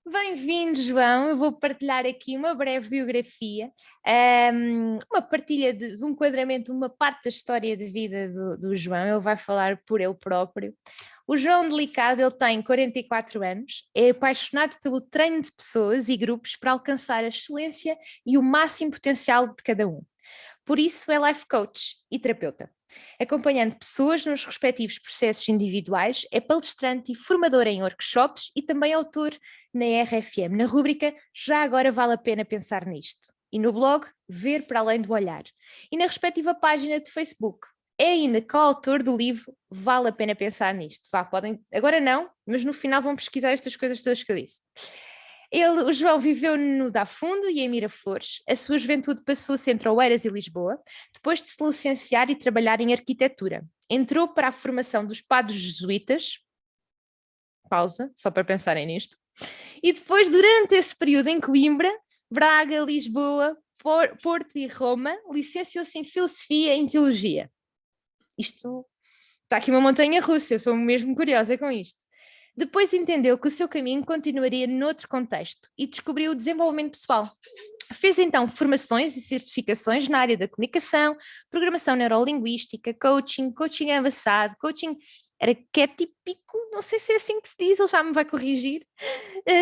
Bem-vindo, João. Eu vou partilhar aqui uma breve biografia, uma partilha de um enquadramento, uma parte da história de vida do João. Ele vai falar por ele próprio. O João Delicado, ele tem 44 anos, é apaixonado pelo treino de pessoas e grupos para alcançar a excelência e o máximo potencial de cada um. Por isso é life coach e terapeuta. Acompanhando pessoas nos respectivos processos individuais, é palestrante e formador em workshops e também autor na RFM, na rúbrica Já Agora Vale a Pena Pensar Nisto. E no blog Ver para Além do Olhar. E na respectiva página de Facebook. É ainda coautor do livro Vale a Pena Pensar Nisto. Vá, podem, agora não, mas no final vão pesquisar estas coisas todas que eu disse. O João viveu no Dá Fundo e em Miraflores. A sua juventude passou-se entre Oeiras e Lisboa, depois de se licenciar e trabalhar em arquitetura. Entrou para a formação dos padres jesuítas, pausa, só para pensarem nisto, e depois, durante esse período em Coimbra, Braga, Lisboa, Porto e Roma, licenciou-se em Filosofia e em Teologia. Isto está aqui uma montanha russa, eu estou mesmo curiosa com isto. Depois entendeu que o seu caminho continuaria noutro contexto e descobriu o desenvolvimento pessoal. Fez então formações e certificações na área da comunicação, programação neurolinguística, coaching avançado, coaching arquetípico, não sei se é assim que se diz, ele já me vai corrigir,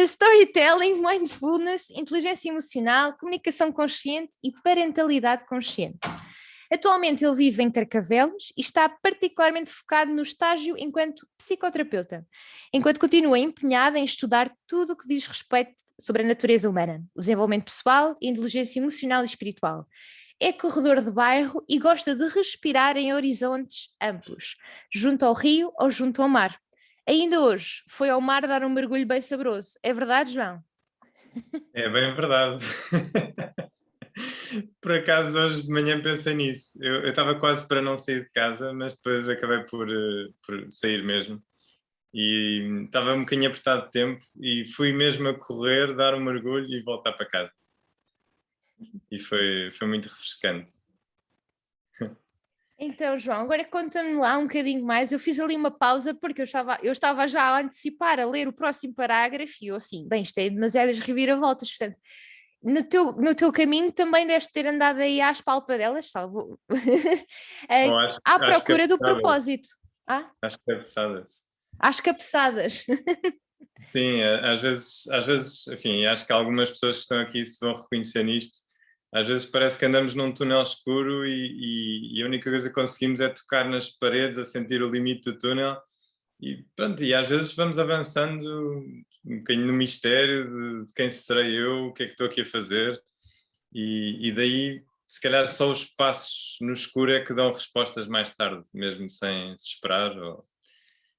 storytelling, mindfulness, inteligência emocional, comunicação consciente e parentalidade consciente. Atualmente ele vive em Carcavelos e está particularmente focado no estágio enquanto psicoterapeuta, enquanto continua empenhado em estudar tudo o que diz respeito sobre a natureza humana, o desenvolvimento pessoal, a inteligência emocional e espiritual. É corredor de bairro e gosta de respirar em horizontes amplos, junto ao rio ou junto ao mar. Ainda hoje foi ao mar dar um mergulho bem saboroso. É verdade, João? É bem verdade. Por acaso, hoje de manhã pensei nisso. Eu estava quase para não sair de casa, mas depois acabei por sair mesmo. E estava um bocadinho apertado de tempo e fui mesmo a correr, dar um mergulho e voltar para casa. E foi muito refrescante. Então, João, agora conta-me lá um bocadinho mais. Eu fiz ali uma pausa porque eu estava já a antecipar a ler o próximo parágrafo e eu assim, bem, isto é demasiadas reviravoltas, portanto, no teu caminho também deves ter andado aí às palpadelas, salvo, Ou acho, à acho que procura do cabeçadas. propósito. Ah, Acho que cabeçadas. às cabeçadas. Sim, às vezes, enfim, acho que algumas pessoas que estão aqui se vão reconhecer nisto. Às vezes parece que andamos num túnel escuro e a única coisa que conseguimos é tocar nas paredes, a sentir o limite do túnel e pronto, e às vezes vamos avançando um bocadinho no mistério de quem serei eu, o que é que estou aqui a fazer e daí se calhar só os passos no escuro é que dão respostas mais tarde, mesmo sem se esperar ou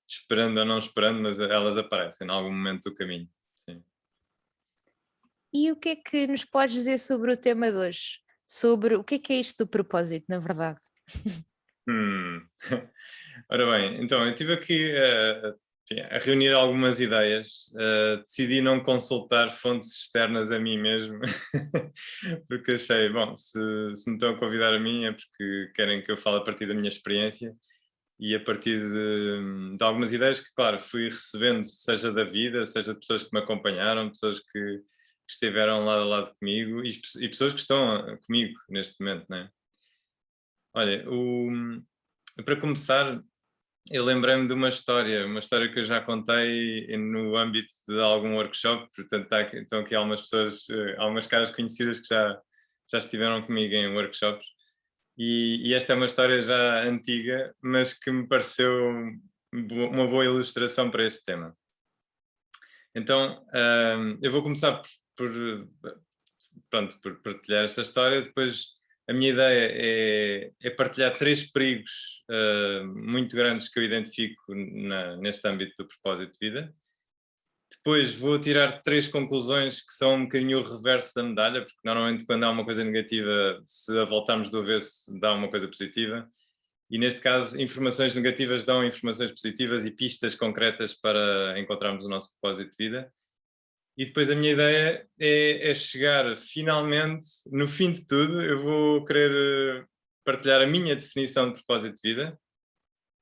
esperando ou não esperando, mas elas aparecem em algum momento do caminho, sim. E o que é que nos podes dizer sobre o tema de hoje? Sobre o que é isto do propósito, na verdade? Hum. Ora bem, então eu estive aqui enfim, a reunir algumas ideias, decidi não consultar fontes externas a mim mesmo, porque achei, bom, se me estão a convidar a mim é porque querem que eu fale a partir da minha experiência e a partir de algumas ideias que, claro, fui recebendo, seja da vida, seja de pessoas que me acompanharam, pessoas que estiveram lado a lado comigo e pessoas que estão comigo neste momento, né? Olha, para começar, eu lembrei-me de uma história que eu já contei no âmbito de algum workshop, portanto estão aqui algumas pessoas, algumas caras conhecidas que já estiveram comigo em workshops, e esta é uma história já antiga, mas que me pareceu uma boa ilustração para este tema. Então, eu vou começar por partilhar esta história, depois a minha ideia é partilhar três perigos muito grandes que eu identifico neste âmbito do propósito de vida. Depois vou tirar três conclusões que são um bocadinho o reverso da medalha, porque normalmente quando há uma coisa negativa, se a voltarmos do avesso, dá uma coisa positiva. E neste caso, informações negativas dão informações positivas e pistas concretas para encontrarmos o nosso propósito de vida. E depois a minha ideia é chegar finalmente, no fim de tudo, eu vou querer partilhar a minha definição de propósito de vida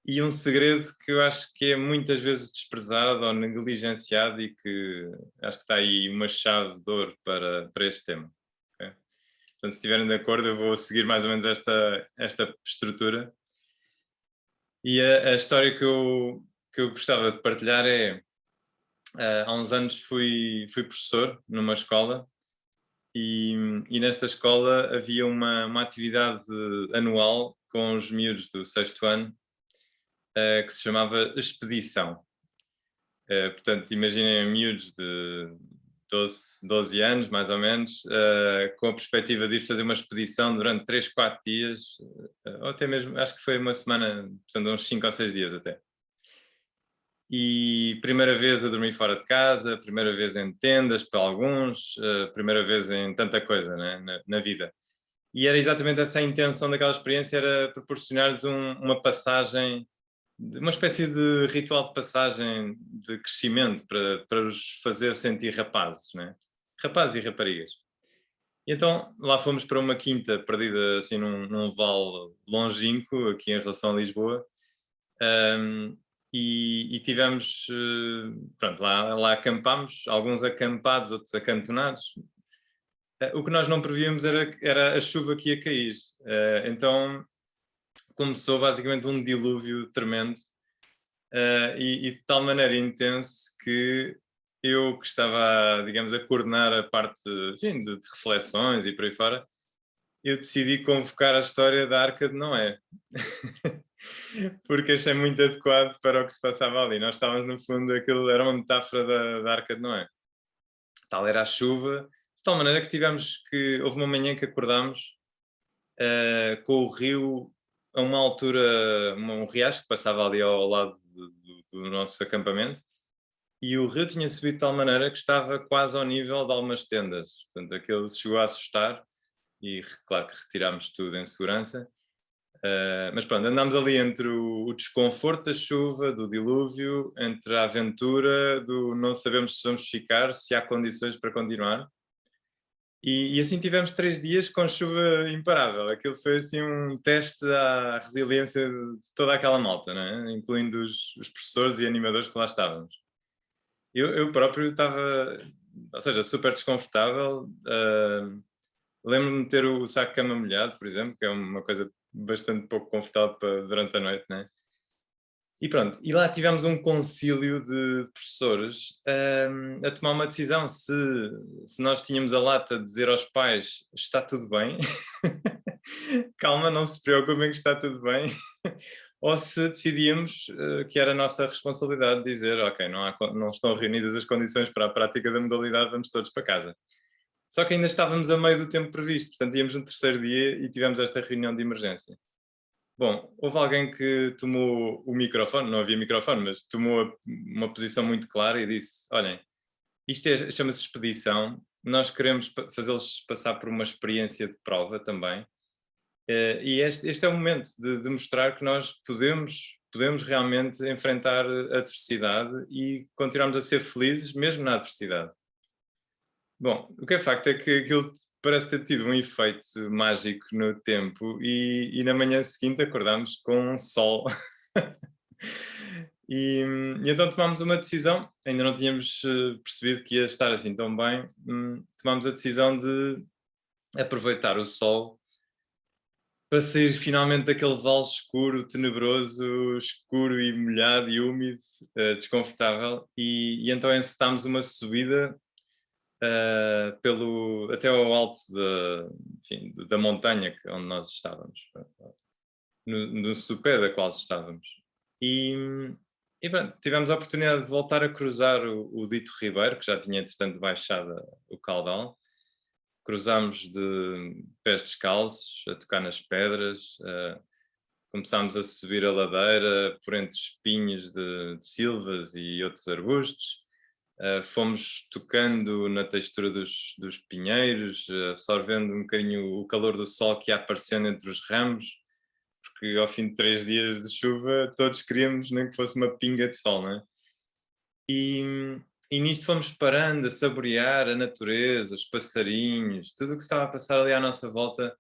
E um segredo que eu acho que é muitas vezes desprezado ou negligenciado e que acho que está aí uma chave de ouro para este tema. Ok? Portanto, se estiverem de acordo, eu vou seguir mais ou menos esta estrutura. E a história que eu gostava de partilhar é, há uns anos fui professor numa escola e, e nesta escola havia uma atividade anual com os miúdos do sexto ano, que se chamava Expedição. Portanto, imaginem miúdos de 12 anos, mais ou menos, com a perspectiva de ir fazer uma expedição durante 3, 4 dias, ou até mesmo, acho que foi uma semana, portanto, uns 5 ou 6 dias até. E primeira vez a dormir fora de casa, primeira vez em tendas para alguns, primeira vez em tanta coisa, né, na vida. E era exatamente essa a intenção daquela experiência, era proporcionar-lhes uma passagem, uma espécie de ritual de passagem de crescimento para os fazer sentir rapazes, né? Rapazes e raparigas. E então lá fomos para uma quinta perdida assim num vale longínquo, aqui em relação a Lisboa, um, e tivemos, pronto, lá acampámos, alguns acampados, outros acantonados. O que nós não prevíamos era a chuva que ia cair. Então começou basicamente um dilúvio tremendo, e de tal maneira intenso que eu que estava, digamos, a coordenar a parte, enfim, de reflexões e por aí fora, eu decidi convocar a história da Arca de Noé. Porque achei muito adequado para o que se passava ali. Nós estávamos, no fundo, aquilo era uma metáfora da Arca de Noé. Tal era a chuva, de tal maneira que houve uma manhã que acordámos, com o rio a uma altura, um riacho que passava ali ao lado do nosso acampamento, e o rio tinha subido de tal maneira que estava quase ao nível de algumas tendas. Portanto, aquilo chegou a assustar e, claro, que retirámos tudo em segurança. Mas pronto, andámos ali entre o desconforto da chuva, do dilúvio, entre a aventura, do não sabemos se vamos ficar, se há condições para continuar. E assim tivemos 3 dias com chuva imparável. Aquilo foi assim um teste à resiliência de toda aquela malta, não é? Incluindo os professores e animadores que lá estávamos. Eu próprio estava, ou seja, super desconfortável. Lembro-me de ter o saco de cama molhado, por exemplo, que é uma coisa bastante pouco confortável durante a noite, né? E pronto, e lá tivemos um concílio de professores, a tomar uma decisão se nós tínhamos a lata de dizer aos pais está tudo bem, calma, não se preocupem que está tudo bem, ou se decidíamos, que era a nossa responsabilidade dizer ok, não estão reunidas as condições para a prática da modalidade, vamos todos para casa. Só que ainda estávamos a meio do tempo previsto, portanto íamos no terceiro dia e tivemos esta reunião de emergência. Bom, houve alguém que tomou o microfone, não havia microfone, mas tomou uma posição muito clara e disse: olhem, isto chama-se expedição, nós queremos fazê-los passar por uma experiência de prova também, e este é o momento de mostrar que nós podemos realmente enfrentar a adversidade e continuarmos a ser felizes mesmo na adversidade. Bom, o que é facto é que aquilo parece ter tido um efeito mágico no tempo e na manhã seguinte acordámos com um sol. E então tomámos uma decisão, ainda não tínhamos percebido que ia estar assim tão bem, tomámos a decisão de aproveitar o sol para sair finalmente daquele vale escuro, tenebroso, escuro e molhado e úmido, desconfortável, e então encetámos uma subida, até ao alto enfim, da montanha onde nós estávamos, no sopé da qual estávamos. E, e pronto, tivemos a oportunidade de voltar a cruzar o dito Ribeiro, que já tinha entretanto baixado o caudal. Cruzámos de pés descalços, a tocar nas pedras, começámos a subir a ladeira por entre espinhos de silvas e outros arbustos. Fomos tocando na textura dos pinheiros, absorvendo um bocadinho o calor do sol que ia aparecendo entre os ramos, porque ao fim de 3 dias de chuva todos queríamos nem que fosse uma pinga de sol, não é? E nisto fomos parando a saborear a natureza, os passarinhos, tudo o que estava a passar ali à nossa volta,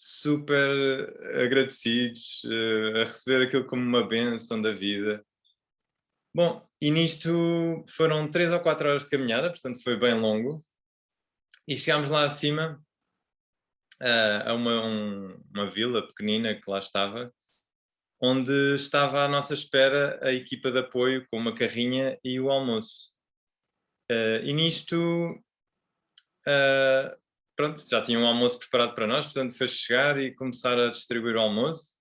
super agradecidos, a receber aquilo como uma bênção da vida. Bom, e nisto foram 3 ou 4 horas de caminhada, portanto foi bem longo, e chegámos lá acima, a uma vila pequenina que lá estava, onde estava à nossa espera a equipa de apoio com uma carrinha e o almoço. E nisto, ah, pronto, já tinha um almoço preparado para nós, portanto foi chegar e começar a distribuir o almoço.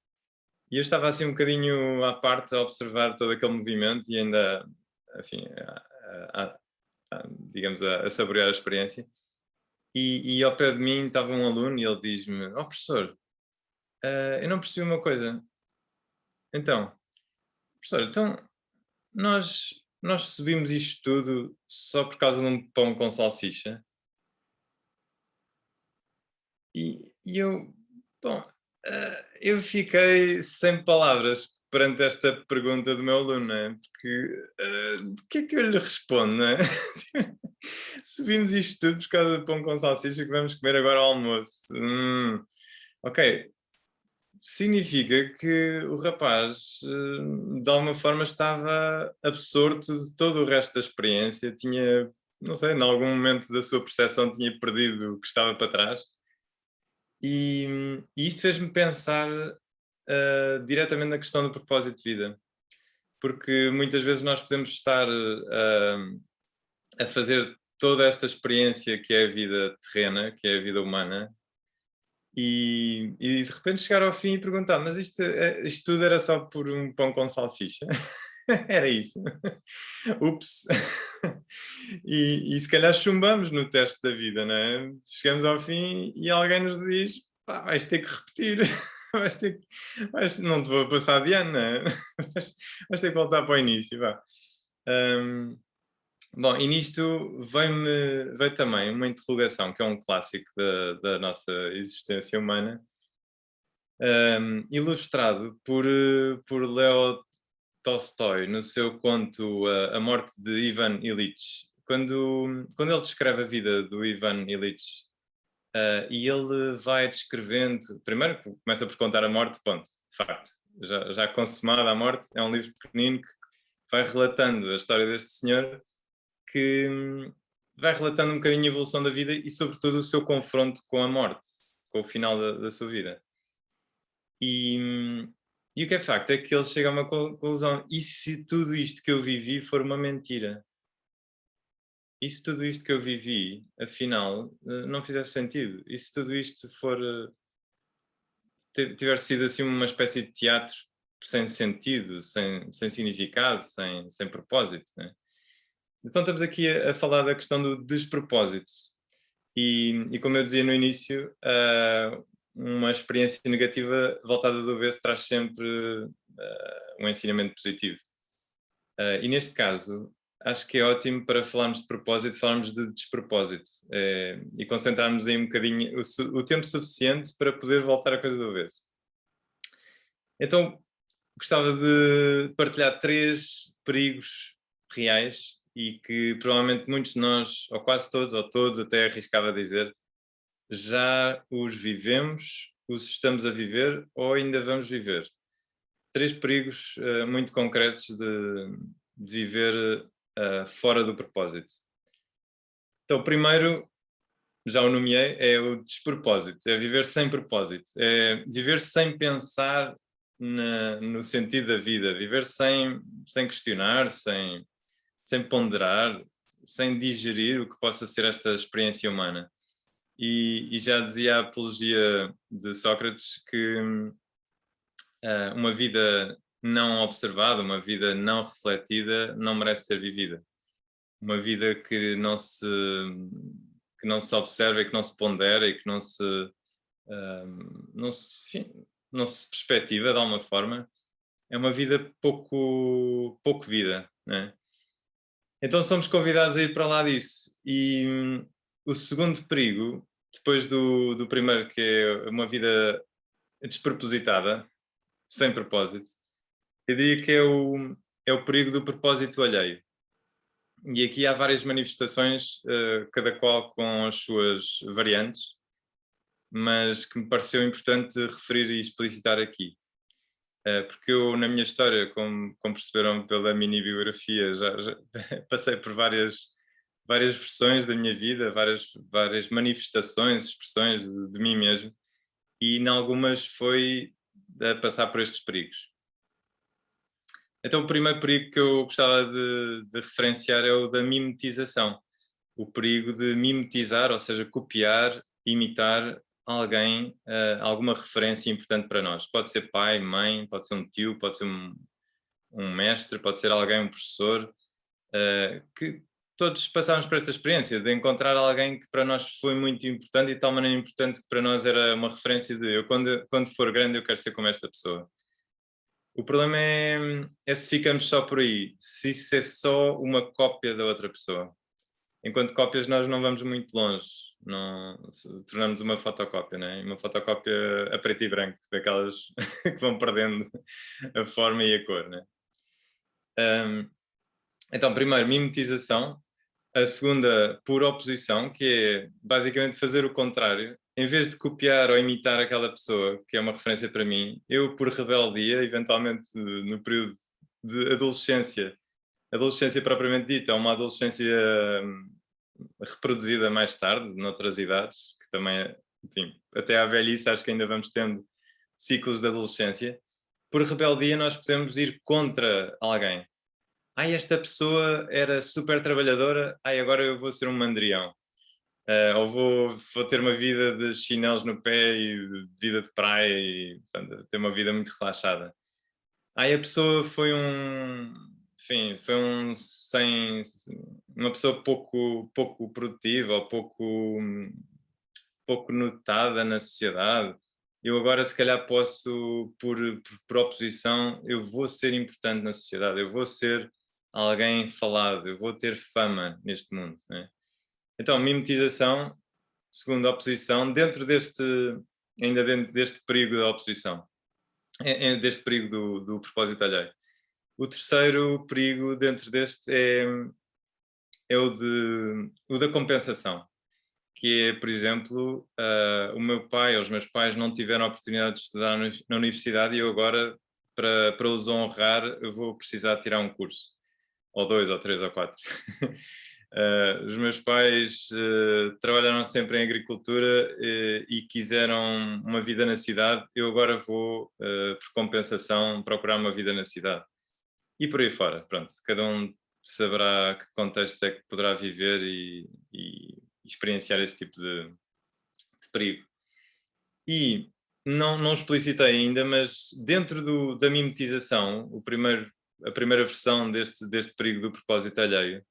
E eu estava assim um bocadinho à parte a observar todo aquele movimento e ainda, enfim, digamos, a saborear a experiência. E ao pé de mim estava um aluno e ele diz-me: "Oh, professor, eu não percebi uma coisa. Então, professor, então nós subimos isto tudo só por causa de um pão com salsicha?" E eu, bom, eu fiquei sem palavras perante esta pergunta do meu aluno, não é? Porque o que é que eu lhe respondo, não é? Subimos isto tudo por causa de pão com salsicha que vamos comer agora ao almoço. Ok, significa que o rapaz, de alguma forma, estava absorto de todo o resto da experiência, tinha, não sei, em algum momento da sua percepção tinha perdido o que estava para trás. E isto fez-me pensar diretamente na questão do propósito de vida, porque muitas vezes nós podemos estar a fazer toda esta experiência que é a vida terrena, que é a vida humana, e de repente chegar ao fim e perguntar: mas isto tudo era só por um pão com salsicha? Era isso. Ups. E se calhar chumbamos no teste da vida, não é? Chegamos ao fim e alguém nos diz: "Pá, vais ter que repetir, vais ter que, não te vou passar de ano, não é? Vais ter que voltar para o início, vá." Hum, Bom, e nisto veio também uma interrogação, que é um clássico da nossa existência humana, ilustrado por Leo Tolstói, no seu conto A Morte de Ivan Ilitch. Quando ele descreve a vida do Ivan Ilitch, e ele vai descrevendo, primeiro começa por contar a morte, ponto, facto, já consumada a morte, é um livro pequenino que vai relatando a história deste senhor, que vai relatando um bocadinho a evolução da vida e sobretudo o seu confronto com a morte, com o final da sua vida. E o que é facto é que ele chega a uma conclusão: e se tudo isto que eu vivi for uma mentira? E se tudo isto que eu vivi, afinal, não fizesse sentido? E se tudo isto for, tiver sido assim uma espécie de teatro sem sentido, sem significado, sem propósito, né? Então estamos aqui a falar da questão do despropósito. E como eu dizia no início, uma experiência negativa voltada do avesso traz sempre um ensinamento positivo. E neste caso, acho que é ótimo para falarmos de propósito, falarmos de despropósito, e concentrarmos aí um bocadinho o tempo suficiente para poder voltar a coisa do avesso. Então, gostava de partilhar 3 perigos reais e que provavelmente muitos de nós, ou quase todos, ou todos, até arriscava a dizer, já os vivemos, os estamos a viver ou ainda vamos viver. 3 perigos muito concretos de viver fora do propósito. Então, o primeiro, já o nomeei, é o despropósito, é viver sem propósito, é viver sem pensar no sentido da vida, viver sem questionar, sem ponderar, sem digerir o que possa ser esta experiência humana. E já dizia a apologia de Sócrates que uma vida não observada, uma vida não refletida, não merece ser vivida. Uma vida que não se observa e que não se pondera e que enfim, não se perspectiva de alguma forma, é uma vida pouco vida, né? Então somos convidados a ir para lá disso. E o segundo perigo, depois do primeiro, que é uma vida despropositada, sem propósito, eu diria que é o perigo do propósito alheio. E aqui há várias manifestações, cada qual com as suas variantes. mas que me pareceu importante referir e explicitar aqui. Porque eu, na minha história, como perceberam pela mini biografia, já passei por várias versões da minha vida, várias manifestações, expressões de mim mesmo, e em algumas foi a passar por estes perigos. Então, o primeiro perigo que eu gostava de referenciar é o da mimetização. O perigo de mimetizar, ou seja, copiar, imitar alguém, alguma referência importante para nós. Pode ser pai, mãe, pode ser um tio, pode ser um mestre, pode ser alguém, um professor, que todos passámos por esta experiência de encontrar alguém que para nós foi muito importante e de tal maneira importante que para nós era uma referência de eu, quando for grande, eu quero ser como esta pessoa. O problema é se ficamos só por aí, se isso é só uma cópia da outra pessoa. Enquanto cópias nós não vamos muito longe, não, tornamos uma fotocópia, né? Uma fotocópia a preto e branco, daquelas que vão perdendo a forma e a cor. Né? Então, primeiro, mimetização. A segunda, por oposição, que é basicamente fazer o contrário. Em vez de copiar ou imitar aquela pessoa, que é uma referência para mim, eu, por rebeldia, eventualmente no período de adolescência propriamente dita, uma adolescência reproduzida mais tarde, noutras idades, que também, enfim, até à velhice acho que ainda vamos tendo ciclos de adolescência. Por rebeldia nós podemos ir contra alguém. Esta pessoa era super trabalhadora, agora eu vou ser um mandrião. Ou vou ter uma vida de chinelos no pé e de vida de praia e portanto, ter uma vida muito relaxada. A pessoa foi enfim, foi uma pessoa pouco produtiva ou pouco notada na sociedade. Eu agora se calhar posso, por oposição, eu vou ser importante na sociedade, eu vou ser alguém falado, eu vou ter fama neste mundo. Né? Então, mimetização, segunda oposição, ainda dentro deste perigo da oposição, deste perigo do propósito alheio. O terceiro perigo dentro deste é o da compensação, que é, por exemplo, o meu pai ou os meus pais não tiveram a oportunidade de estudar na universidade e eu agora, para os honrar, eu vou precisar tirar um curso, ou 2, ou 3, ou 4. Os meus pais trabalharam sempre em agricultura e quiseram uma vida na cidade, eu agora vou, por compensação, procurar uma vida na cidade. E por aí fora, pronto, cada um saberá que contexto é que poderá viver e experienciar este tipo de perigo. E não explicitei ainda, mas dentro da mimetização, a primeira versão deste perigo do propósito alheio,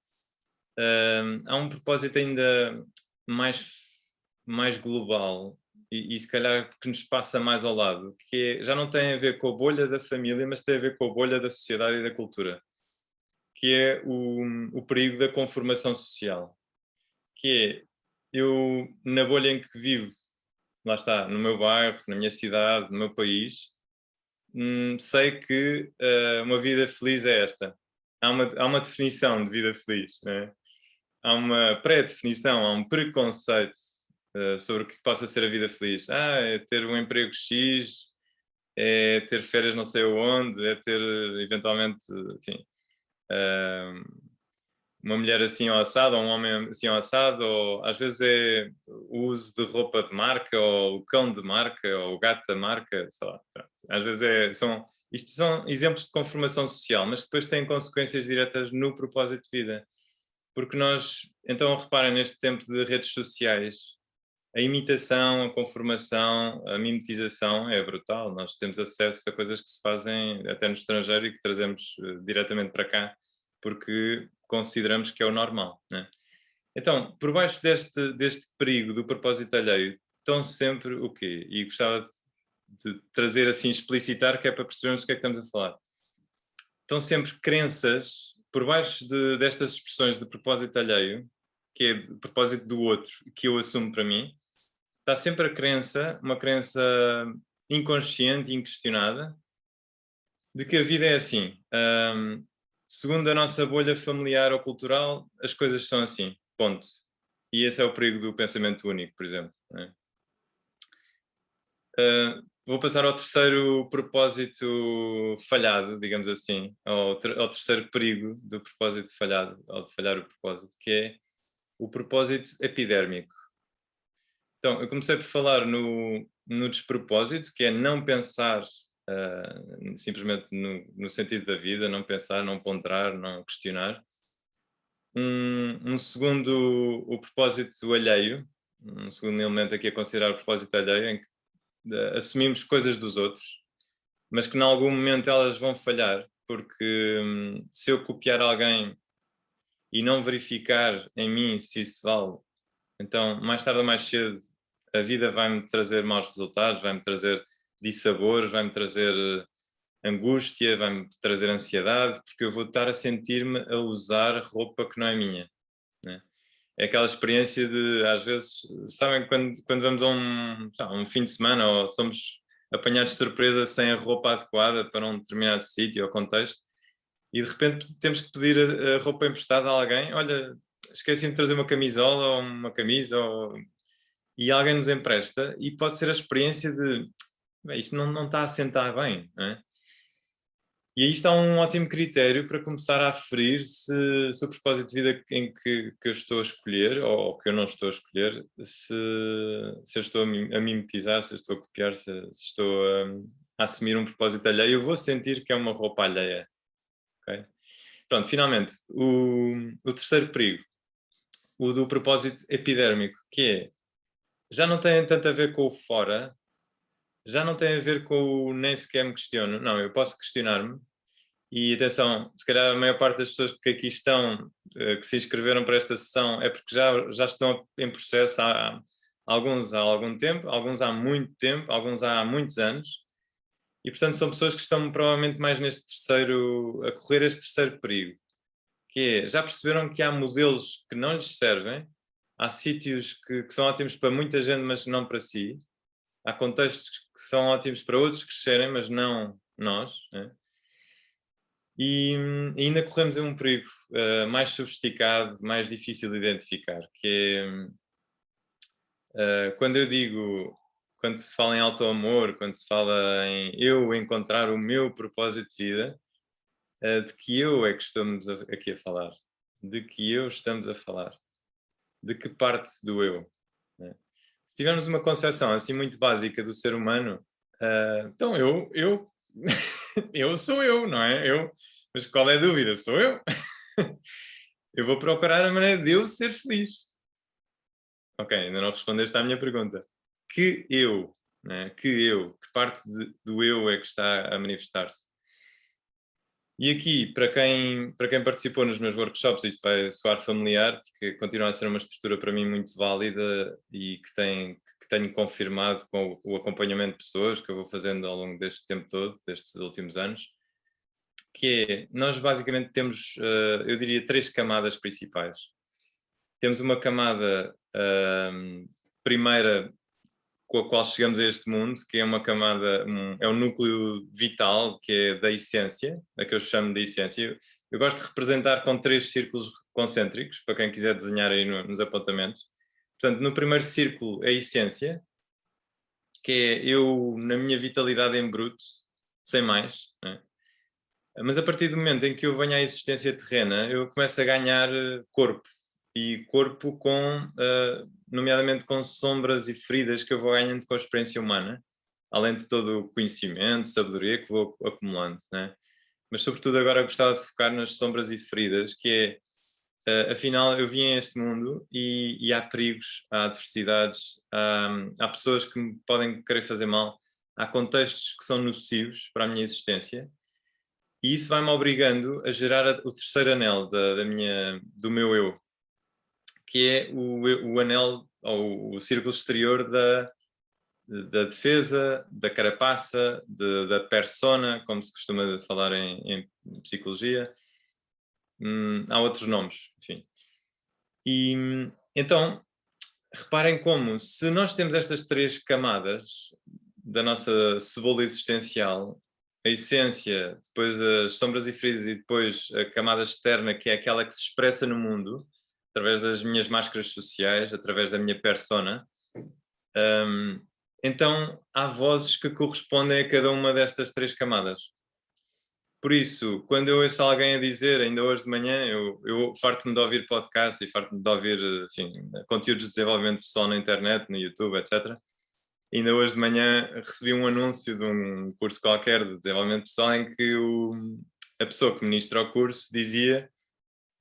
há um propósito ainda mais global e se calhar que nos passa mais ao lado, que já não tem a ver com a bolha da família, mas tem a ver com a bolha da sociedade e da cultura, que é o perigo da conformação social, que é eu, na bolha em que vivo, lá está, no meu bairro, na minha cidade, no meu país, sei que uma vida feliz é esta. Há uma definição de vida feliz, né? Há uma pré-definição, há um preconceito sobre o que possa ser a vida feliz. É ter um emprego X, é ter férias não sei onde, é ter eventualmente, enfim, uma mulher assim ao assado, ou um homem assim ao assado, ou às vezes é o uso de roupa de marca, ou o cão de marca, ou o gato da marca, sei lá. Pronto. Às vezes isto são exemplos de conformação social, mas depois têm consequências diretas no propósito de vida. Porque nós, então reparem, neste tempo de redes sociais, a imitação, a conformação, a mimetização é brutal. Nós temos acesso a coisas que se fazem até no estrangeiro e que trazemos diretamente para cá, porque consideramos que é o normal. Né? Então, por baixo deste perigo do propósito alheio, estão sempre o quê? E gostava de trazer assim, explicitar, que é para percebermos do que é que estamos a falar. Estão sempre crenças, por baixo destas expressões de propósito alheio, que é de propósito do outro, que eu assumo para mim, está sempre a crença, uma crença inconsciente, inquestionada, de que a vida é assim. Segundo a nossa bolha familiar ou cultural, as coisas são assim, ponto. E esse é o perigo do pensamento único, por exemplo. Né? Vou passar ao terceiro propósito falhado, digamos assim, ao terceiro perigo do propósito falhado, ou de falhar o propósito, que é o propósito epidérmico. Então, eu comecei por falar no despropósito, que é não pensar simplesmente no sentido da vida, não pensar, não ponderar, não questionar. Um segundo, o propósito alheio, um segundo elemento aqui a considerar o propósito alheio, em que assumimos coisas dos outros, mas que em algum momento elas vão falhar, porque se eu copiar alguém e não verificar em mim se isso vale, então mais tarde ou mais cedo a vida vai-me trazer maus resultados, vai-me trazer dissabores, vai-me trazer angústia, vai-me trazer ansiedade, porque eu vou estar a sentir-me a usar roupa que não é minha, né? É aquela experiência de, às vezes, sabem, quando vamos a um fim de semana ou somos apanhados de surpresa sem a roupa adequada para um determinado sítio ou contexto, e de repente temos que pedir a roupa emprestada a alguém. Olha, esqueci-me de trazer uma camisola ou uma camisa, e alguém nos empresta, e pode ser a experiência de bem, isto não está a sentar bem, não é? E aí está um ótimo critério para começar a aferir se o propósito de vida em que eu estou a escolher, ou que eu não estou a escolher, se eu estou a mimetizar, se eu estou a copiar, se estou a assumir um propósito alheio, eu vou sentir que é uma roupa alheia. Okay? Pronto, finalmente, o terceiro perigo, o do propósito epidérmico, que é, já não tem tanto a ver com o fora, já não tem a ver com o nem sequer me questiono. Não, eu posso questionar-me. E atenção, se calhar a maior parte das pessoas que aqui estão, que se inscreveram para esta sessão, é porque já estão em processo alguns há algum tempo, alguns há muito tempo, alguns há muitos anos. E portanto são pessoas que estão provavelmente mais a correr este terceiro perigo, que é, já perceberam que há modelos que não lhes servem, há sítios que são ótimos para muita gente, mas não para si, há contextos que são ótimos para outros crescerem, mas não nós, né? E ainda corremos um perigo mais sofisticado, mais difícil de identificar, que é quando se fala em auto-amor, quando se fala em eu encontrar o meu propósito de vida, de que eu é que estamos aqui a falar, de que eu estamos a falar, de que parte do eu, né? Se tivermos uma concepção assim muito básica do ser humano, então eu sou eu, não é? Mas qual é a dúvida? Sou eu? Eu vou procurar a maneira de eu ser feliz. Ok, ainda não respondeste à minha pergunta. Que eu, né? Que parte do eu é que está a manifestar-se? E aqui, para quem participou nos meus workshops, isto vai soar familiar, porque continua a ser uma estrutura para mim muito válida e que tenho confirmado com o acompanhamento de pessoas que eu vou fazendo ao longo deste tempo todo, destes últimos anos, que é, nós basicamente temos, eu diria, três camadas principais. Temos uma camada primeira com a qual chegamos a este mundo, que é uma camada, é um núcleo vital, que é da essência, a que eu chamo de essência. Eu gosto de representar com 3 círculos concêntricos, para quem quiser desenhar aí nos apontamentos. Portanto, no primeiro círculo, a essência, que é eu na minha vitalidade em bruto, sem mais, né? Mas a partir do momento em que eu venho à existência terrena, eu começo a ganhar corpo. E corpo nomeadamente com sombras e feridas que eu vou ganhando com a experiência humana, além de todo o conhecimento, sabedoria que vou acumulando, né? Mas sobretudo agora gostava de focar nas sombras e feridas, que é, afinal eu vim a este mundo e há perigos, há adversidades, há pessoas que me podem querer fazer mal, há contextos que são nocivos para a minha existência, e isso vai-me obrigando a gerar o terceiro anel do meu eu, que é o anel ou o círculo exterior da defesa, da carapaça, da persona, como se costuma falar em psicologia. Há outros nomes, enfim. E então, reparem como, se nós temos estas três camadas da nossa cebola existencial, a essência, depois as sombras e feridas e depois a camada externa, que é aquela que se expressa no mundo, através das minhas máscaras sociais, através da minha persona, então há vozes que correspondem a cada uma destas 3 camadas. Por isso, quando eu ouço alguém a dizer, ainda hoje de manhã, eu farto-me de ouvir podcasts e farto-me de ouvir, enfim, conteúdos de desenvolvimento pessoal na internet, no YouTube, etc. Ainda hoje de manhã recebi um anúncio de um curso qualquer de desenvolvimento pessoal em que a pessoa que ministra o curso dizia: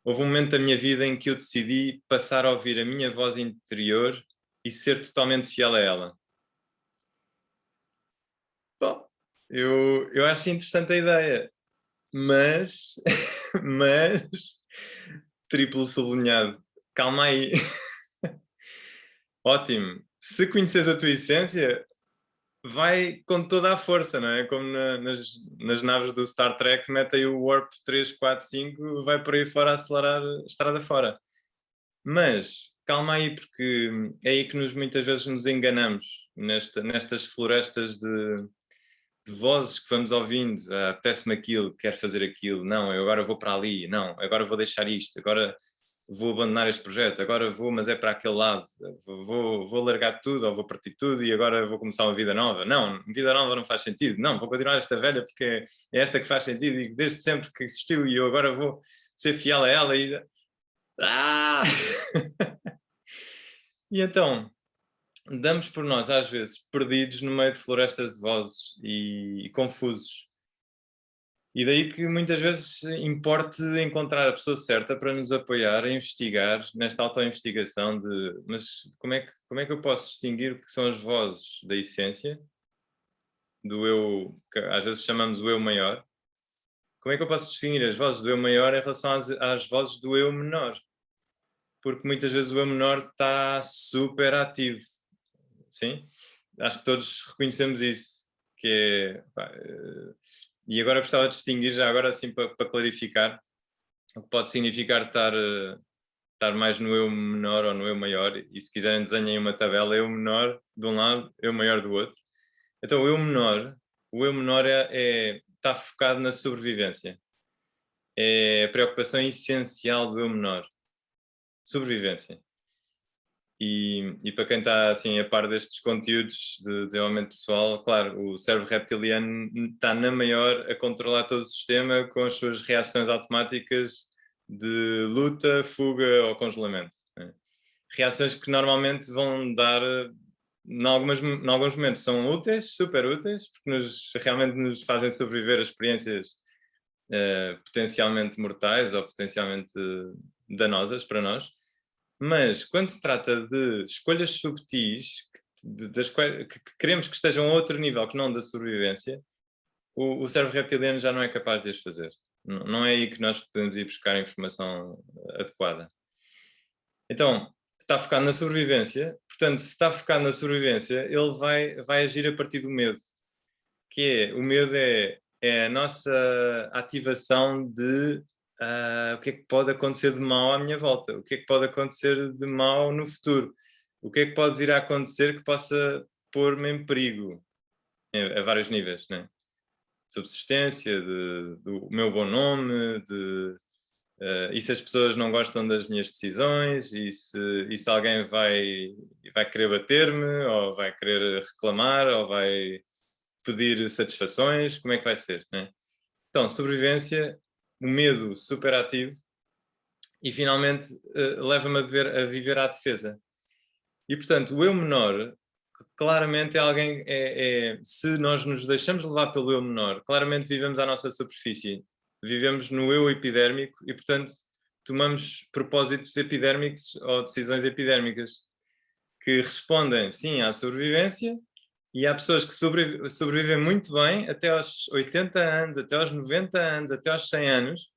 houve um momento da minha vida em que eu decidi passar a ouvir a minha voz interior e ser totalmente fiel a ela. Bom, eu acho interessante a ideia, mas, mas, triplo sublinhado, calma aí. Ótimo. Se conheces a tua essência, vai com toda a força, não é? Como nas naves do Star Trek, mete aí o Warp 3, 4, 5, vai por aí fora a acelerar a estrada fora. Mas calma aí, porque é aí que muitas vezes nos enganamos, nestas florestas de vozes que vamos ouvindo. Apetece-me aquilo, quero fazer aquilo, não, eu agora vou para ali, não, agora vou deixar isto, agora vou abandonar este projeto, agora vou, mas é para aquele lado, vou largar tudo ou vou partir tudo e agora vou começar uma vida nova. Não, vida nova não faz sentido. Não, vou continuar esta velha porque é esta que faz sentido e desde sempre que existiu e eu agora vou ser fiel a ela e... Ah! E então, damos por nós às vezes perdidos no meio de florestas de vozes e confusos. E daí que muitas vezes importe encontrar a pessoa certa para nos apoiar a investigar nesta autoinvestigação de mas como é que eu posso distinguir o que são as vozes da essência, do eu, que às vezes chamamos o eu maior, como é que eu posso distinguir as vozes do eu maior em relação às vozes do eu menor? Porque muitas vezes o eu menor está super ativo, sim? Acho que todos reconhecemos isso, que é, pá, e agora gostava de distinguir, já agora assim para clarificar, o que pode significar estar mais no eu menor ou no eu maior, e se quiserem desenhem uma tabela, eu menor de um lado, eu maior do outro. Então o eu menor está focado na sobrevivência. É a preocupação essencial do eu menor, sobrevivência. E para quem está assim a par destes conteúdos de desenvolvimento pessoal, claro, o cérebro reptiliano está na maior a controlar todo o sistema com as suas reações automáticas de luta, fuga ou congelamento, né? Reações que normalmente vão dar, em alguns momentos são úteis, super úteis, porque realmente nos fazem sobreviver a experiências potencialmente mortais ou potencialmente danosas para nós. Mas quando se trata de escolhas subtis, que queremos que estejam a outro nível que não da sobrevivência, o cérebro reptiliano já não é capaz de as fazer. Não é aí que nós podemos ir buscar a informação adequada. Então, está focado na sobrevivência, portanto, se está focado na sobrevivência, ele vai agir a partir do medo, que é, o medo é a nossa ativação de o que é que pode acontecer de mal à minha volta, o que é que pode acontecer de mal no futuro, o que é que pode vir a acontecer que possa pôr-me em perigo, a vários níveis, né? Subsistência, do meu bom nome, e se as pessoas não gostam das minhas decisões, e se alguém vai querer bater-me, ou vai querer reclamar, ou vai pedir satisfações, como é que vai ser, né? Então, sobrevivência, o medo super ativo e finalmente leva-me a viver à defesa. E portanto, o eu menor, claramente é alguém, se nós nos deixamos levar pelo eu menor, claramente vivemos à nossa superfície, vivemos no eu epidérmico e portanto tomamos propósitos epidérmicos ou decisões epidérmicas que respondem sim à sobrevivência. E há pessoas que sobrevivem muito bem até aos 80 anos, até aos 90 anos, até aos 100 anos,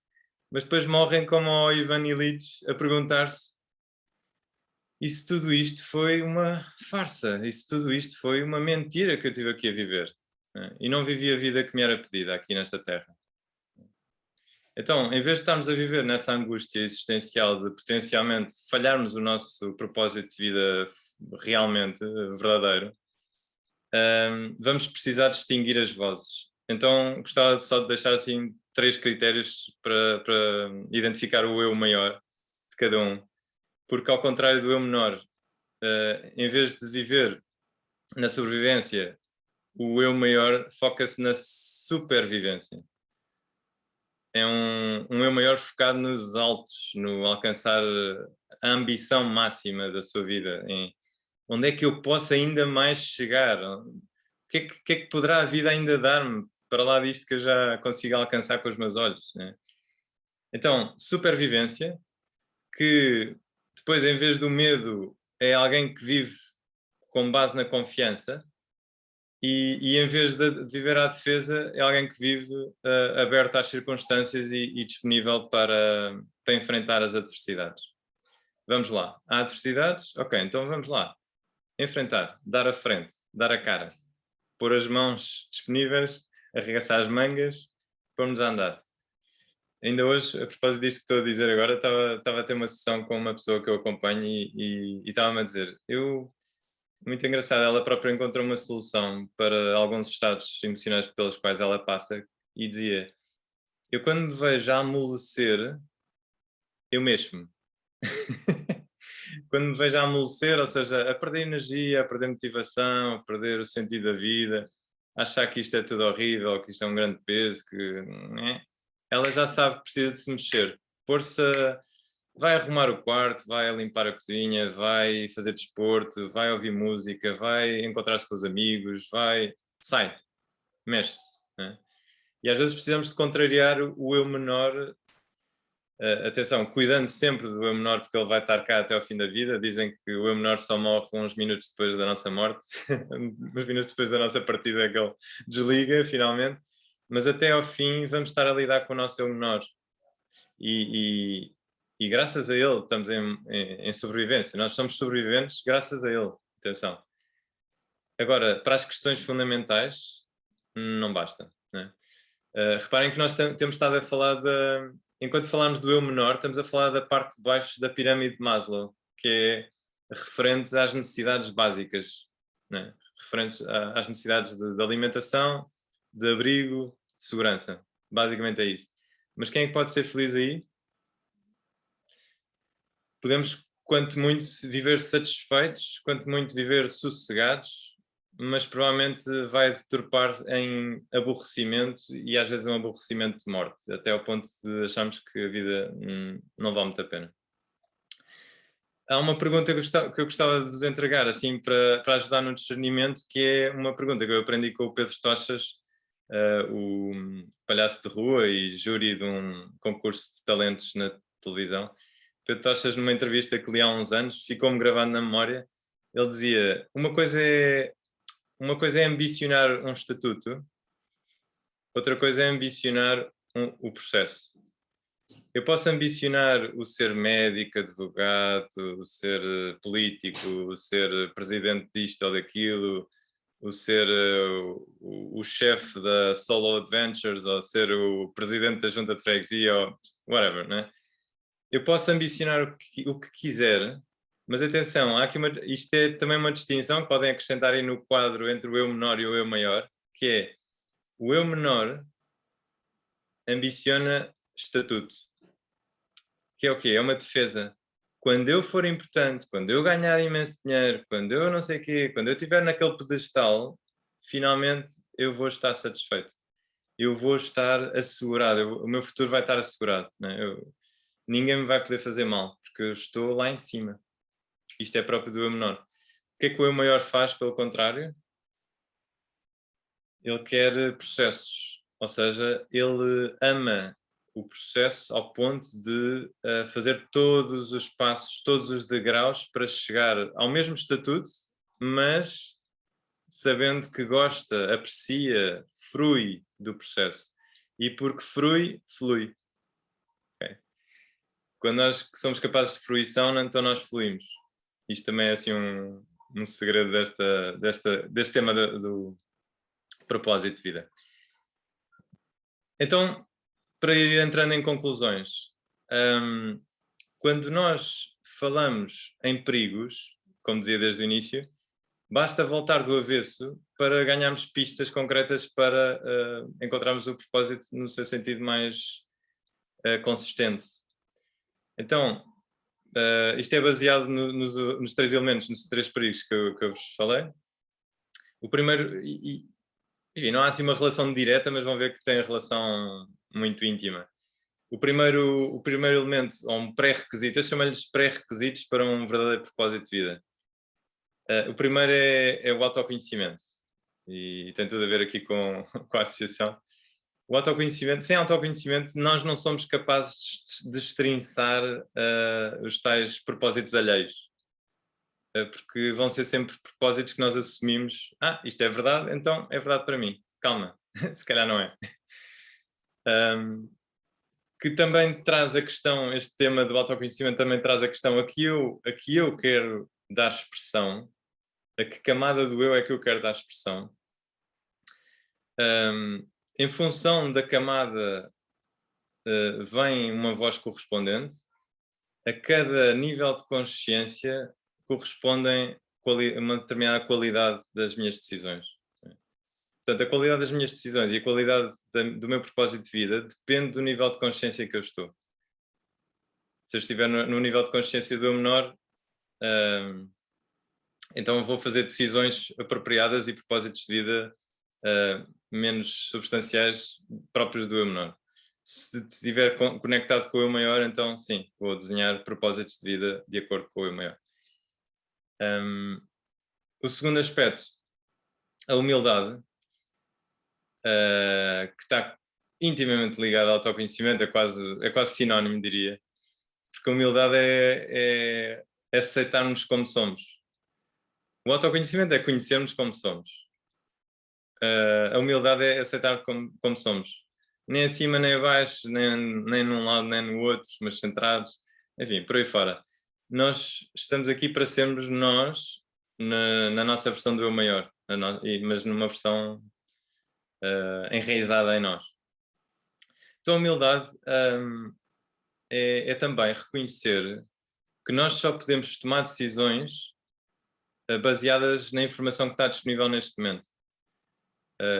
mas depois morrem como o Ivan Illich a perguntar-se: e se tudo isto foi uma farsa? E se tudo isto foi uma mentira que eu tive aqui a viver? Né? E não vivi a vida que me era pedida aqui nesta terra. Então, em vez de estarmos a viver nessa angústia existencial de potencialmente falharmos o nosso propósito de vida realmente verdadeiro, vamos precisar distinguir as vozes. Então, gostava só de deixar assim 3 critérios para identificar o eu maior de cada um. Porque ao contrário do eu menor, em vez de viver Na sobrevivência, o eu maior foca-se na supervivência. É um eu maior focado nos altos, no alcançar a ambição máxima da sua vida, em onde é que eu posso ainda mais chegar? O que é que poderá a vida ainda dar-me para lá disto que eu já consigo alcançar com os meus olhos, né? Então, supervivência, que depois, em vez do medo, é alguém que vive com base na confiança, e em vez de viver à defesa, é alguém que vive aberto às circunstâncias e disponível para enfrentar as adversidades. Vamos lá. Há adversidades? Ok, então vamos lá. Enfrentar, dar a frente, dar a cara, pôr as mãos disponíveis, arregaçar as mangas, vamos a andar. Ainda hoje, a propósito disto que estou a dizer agora, estava a ter uma sessão com uma pessoa que eu acompanho e estava-me a dizer, muito engraçado, ela própria encontrou uma solução para alguns estados emocionais pelos quais ela passa e dizia, eu quando me vejo a amolecer, eu mexo-me. Quando me vejo a amolecer, ou seja, a perder energia, a perder motivação, a perder o sentido da vida, achar que isto é tudo horrível, que isto é um grande peso, ela já sabe que precisa de se mexer. Pôr-se vai arrumar o quarto, vai limpar a cozinha, vai fazer desporto, vai ouvir música, vai encontrar-se com os amigos, sai, mexe-se, né? E às vezes precisamos de contrariar o eu menor. Atenção, cuidando sempre do eu menor, porque ele vai estar cá até ao fim da vida. Dizem que o eu menor só morre uns minutos depois da nossa morte, uns minutos depois da nossa partida, é que ele desliga finalmente. Mas até ao fim vamos estar a lidar com o nosso eu menor. E graças a ele estamos em sobrevivência. Nós somos sobreviventes graças a ele. Atenção. Agora, para as questões fundamentais, não basta, né? Reparem que nós temos estado a falar enquanto falamos do eu menor, estamos a falar da parte de baixo da pirâmide de Maslow, que é referente às necessidades básicas, né? Referentes às necessidades de alimentação, de abrigo, de segurança. Basicamente é isso. Mas quem é que pode ser feliz aí? Podemos, quanto muito, viver satisfeitos, quanto muito viver sossegados, mas provavelmente vai deturpar em aborrecimento e às vezes um aborrecimento de morte, até ao ponto de acharmos que a vida não vale muito a pena. Há uma pergunta que eu gostava de vos entregar, assim, para ajudar no discernimento, que é uma pergunta que eu aprendi com o Pedro Tochas, o palhaço de rua e júri de um concurso de talentos na televisão. Pedro Tochas, numa entrevista que li há uns anos, ficou-me gravado na memória, ele dizia, uma coisa é ambicionar um estatuto, outra coisa é ambicionar o processo. Eu posso ambicionar o ser médico, advogado, o ser político, o ser presidente disto ou daquilo, o ser o chefe da Solo Adventures, ou ser o presidente da junta de freguesia, ou whatever, né? Eu posso ambicionar o que quiser, mas atenção, há aqui isto é também uma distinção que podem acrescentar aí no quadro entre o eu menor e o eu maior, que é o eu menor ambiciona estatuto, que é o quê? É uma defesa. Quando eu for importante, quando eu ganhar imenso dinheiro, quando eu não sei o quê, quando eu estiver naquele pedestal, finalmente eu vou estar satisfeito. Eu vou estar assegurado, o meu futuro vai estar assegurado, né? Ninguém me vai poder fazer mal, porque eu estou lá em cima. Isto é próprio do eu menor. O que é que o eu maior faz, pelo contrário? Ele quer processos, ou seja, ele ama o processo ao ponto de fazer todos os passos, todos os degraus para chegar ao mesmo estatuto, mas sabendo que gosta, aprecia, frui do processo. E porque frui, flui. Okay? Quando nós somos capazes de fruição, então nós fluímos. Isto também é assim um segredo deste tema do propósito de vida. Então, para ir entrando em conclusões, quando nós falamos em perigos, como dizia desde o início, basta voltar do avesso para ganharmos pistas concretas para encontrarmos o propósito no seu sentido mais consistente. Então, isto é baseado nos três elementos, nos três perigos que eu vos falei. O primeiro, enfim, não há assim uma relação direta, mas vão ver que tem a relação muito íntima. O primeiro elemento, ou um pré-requisito, eu chamo-lhes pré-requisitos para um verdadeiro propósito de vida. O primeiro é o autoconhecimento, e tem tudo a ver aqui com, com a associação. O autoconhecimento, sem autoconhecimento, nós não somos capazes de destrinçar os tais propósitos alheios, porque vão ser sempre propósitos que nós assumimos. Isto é verdade, então é verdade para mim. Calma, se calhar não é. Um, que também traz a questão, este tema do autoconhecimento também traz a questão a que eu quero dar expressão, a que camada do eu é que eu quero dar expressão. Em função da camada vem uma voz correspondente, a cada nível de consciência correspondem uma determinada qualidade das minhas decisões. Portanto, a qualidade das minhas decisões e a qualidade do meu propósito de vida depende do nível de consciência que eu estou. Se eu estiver no nível de consciência do eu menor, então vou fazer decisões apropriadas e propósitos de vida menos substanciais próprios do eu menor. Se estiver conectado com o eu maior, então sim, vou desenhar propósitos de vida de acordo com o eu maior. O segundo aspecto, a humildade, que está intimamente ligada ao autoconhecimento, é quase sinónimo, diria. Porque a humildade é aceitarmos como somos. O autoconhecimento é conhecermos como somos. A humildade é aceitar como somos. Nem acima, nem abaixo, nem num lado, nem no outro, mas centrados. Enfim, por aí fora. Nós estamos aqui para sermos nós na nossa versão do eu maior, mas numa versão enraizada em nós. Então a humildade é também reconhecer que nós só podemos tomar decisões baseadas na informação que está disponível neste momento.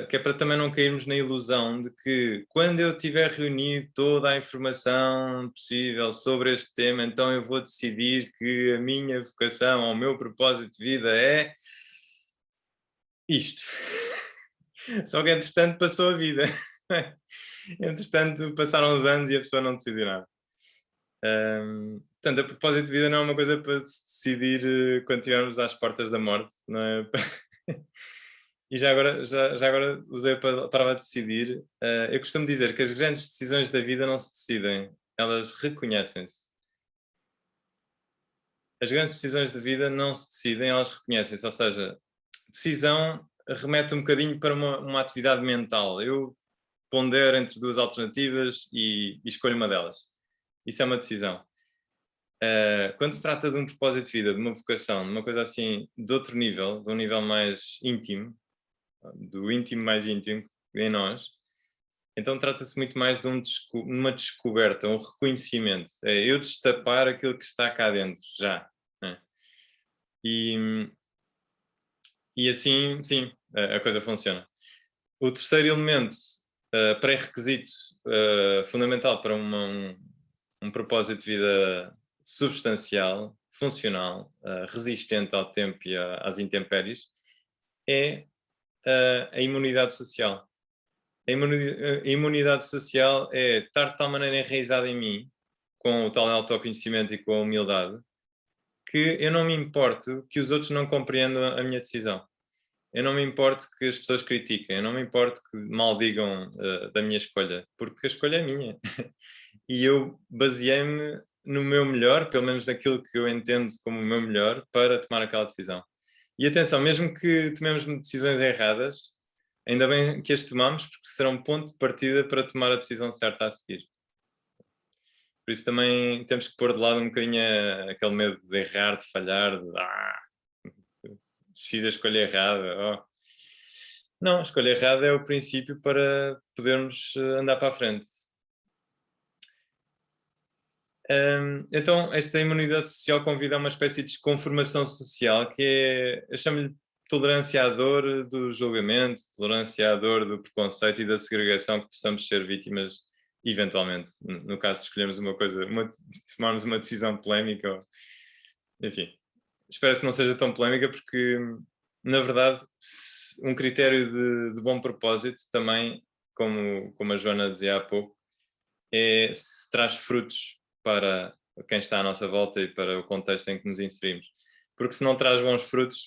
Que é para também não cairmos na ilusão de que quando eu tiver reunido toda a informação possível sobre este tema, então eu vou decidir que a minha vocação ou o meu propósito de vida é isto. Só que entretanto passou a vida. Entretanto passaram uns anos e a pessoa não decidiu nada. Portanto, a propósito de vida não é uma coisa para se decidir quando estivermos às portas da morte, não é? E já agora usei a palavra decidir. Eu costumo dizer que as grandes decisões da vida não se decidem, elas reconhecem-se. As grandes decisões da vida não se decidem, elas reconhecem-se. Ou seja, decisão remete um bocadinho para uma atividade mental. Eu pondero entre duas alternativas e escolho uma delas. Isso é uma decisão. Quando se trata de um propósito de vida, de uma vocação, de uma coisa assim de outro nível, de um nível mais íntimo, do íntimo mais íntimo em nós, então trata-se muito mais de uma descoberta, um reconhecimento. É eu destapar aquilo que está cá dentro, já. Né? E assim, sim, a coisa funciona. O terceiro elemento, pré-requisito fundamental para um propósito de vida substancial, funcional, resistente ao tempo e às intempéries, é a imunidade social. A imunidade social é estar de tal maneira enraizada em mim, com o tal autoconhecimento e com a humildade, que eu não me importo que os outros não compreendam a minha decisão. Eu não me importo que as pessoas critiquem, eu não me importo que maldigam da minha escolha, porque a escolha é minha. E eu baseei-me no meu melhor, pelo menos naquilo que eu entendo como o meu melhor, para tomar aquela decisão. E atenção, mesmo que tomemos decisões erradas, ainda bem que as tomamos, porque serão um ponto de partida para tomar a decisão certa a seguir. Por isso também temos que pôr de lado um bocadinho aquele medo de errar, de falhar, de fiz a escolha errada. Oh. Não, a escolha errada é o princípio para podermos andar para a frente. Então, esta imunidade social convida a uma espécie de desconformação social, que é, eu chamo-lhe tolerância à dor do julgamento, tolerância à dor do preconceito e da segregação que possamos ser vítimas, eventualmente, no caso de escolhermos uma coisa, tomarmos uma decisão polémica, enfim. Espero que não seja tão polémica, porque na verdade, um critério de bom propósito também, como a Joana dizia há pouco, é se traz frutos para quem está à nossa volta e para o contexto em que nos inserimos. Porque se não traz bons frutos,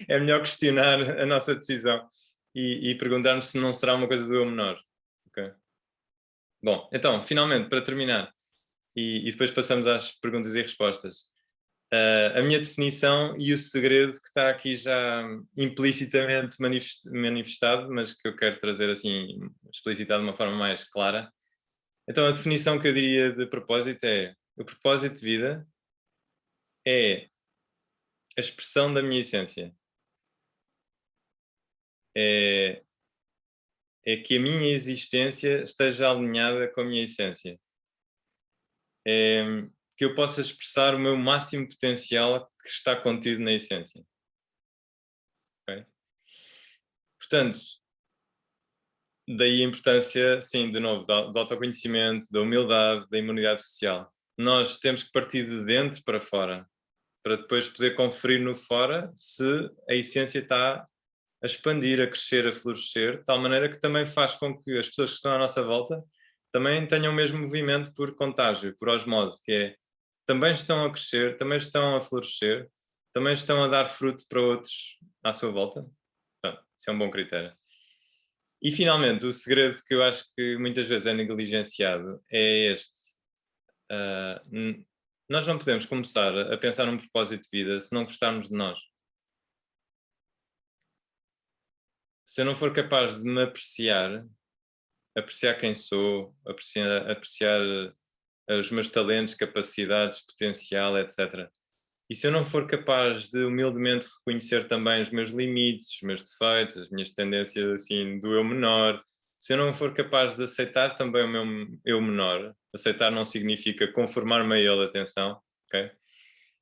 é melhor questionar a nossa decisão e perguntarmos se não será uma coisa do eu menor. Ok? Bom, então, finalmente, para terminar, e depois passamos às perguntas e respostas. A minha definição e o segredo que está aqui já implicitamente manifestado, mas que eu quero trazer assim explicitado de uma forma mais clara. Então, a definição que eu diria de propósito é: o propósito de vida é a expressão da minha essência. É, é que a minha existência esteja alinhada com a minha essência. É que eu possa expressar o meu máximo potencial que está contido na essência. Ok? Portanto, daí a importância, sim, de novo, do autoconhecimento, da humildade, da imunidade social. Nós temos que partir de dentro para fora, para depois poder conferir no fora se a essência está a expandir, a crescer, a florescer, de tal maneira que também faz com que as pessoas que estão à nossa volta também tenham o mesmo movimento por contágio, por osmose, que é também estão a crescer, também estão a florescer, também estão a dar fruto para outros à sua volta. Isso é um bom critério. E finalmente, o segredo que eu acho que muitas vezes é negligenciado é este. Nós não podemos começar a pensar num propósito de vida se não gostarmos de nós. Se eu não for capaz de me apreciar quem sou, apreciar os meus talentos, capacidades, potencial, etc. E se eu não for capaz de humildemente reconhecer também os meus limites, os meus defeitos, as minhas tendências assim do eu menor, se eu não for capaz de aceitar também o meu eu menor, aceitar não significa conformar-me a ele, atenção, ok?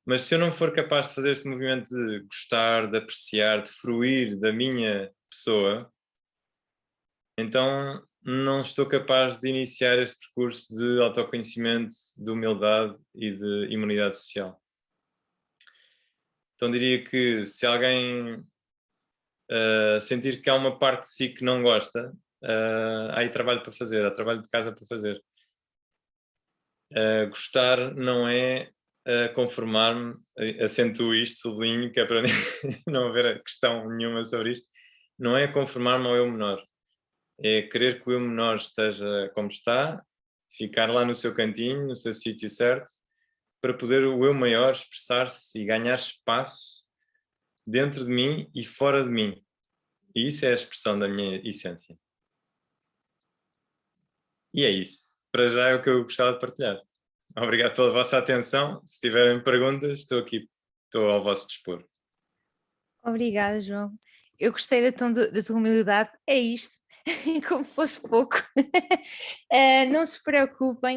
Mas se eu não for capaz de fazer este movimento de gostar, de apreciar, de fruir da minha pessoa, então não estou capaz de iniciar este percurso de autoconhecimento, de humildade e de imunidade social. Então diria que se alguém sentir que há uma parte de si que não gosta, há aí trabalho para fazer, há trabalho de casa para fazer. Gostar não é conformar-me, acentuo isto, sublinho, que é para não haver questão nenhuma sobre isto, não é conformar-me ao eu menor, é querer que o eu menor esteja como está, ficar lá no seu cantinho, no seu sítio certo, para poder o eu maior expressar-se e ganhar espaço dentro de mim e fora de mim. E isso é a expressão da minha essência. E é isso. Para já é o que eu gostava de partilhar. Obrigado pela vossa atenção. Se tiverem perguntas, estou aqui, estou ao vosso dispor. Obrigada, João. Eu gostei da tua humildade. É isto, como fosse pouco. Não se preocupem.